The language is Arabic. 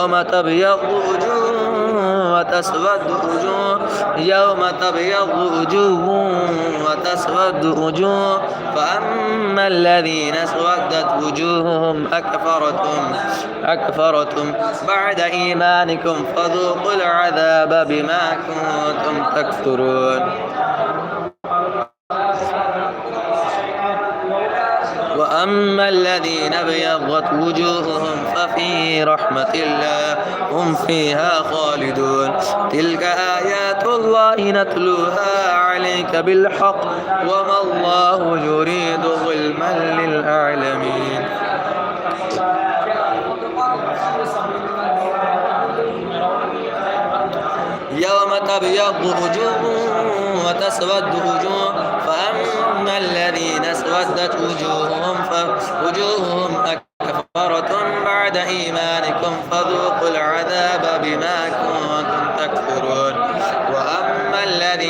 يوم تبيض وجوه وتسود وجوه يوم تبيض وجوه وتسود وجوه فأما الذين اسودت وجوههم أكفرتم بعد إيمانكم فذوقوا العذاب بما كنتم تكفرون وأما الذين ابيضت وجوههم ففي رحمة الله هم فيها خالدون تلك آيات الله نتلوها عليك بالحق وما الله يريد ظلما للعالمين يوم تبيض وجوه وتسود وجوه فأما الذين اسودت وجوههم أكفرتم بعد إيمانكم فذوقوا العذاب بما كنتم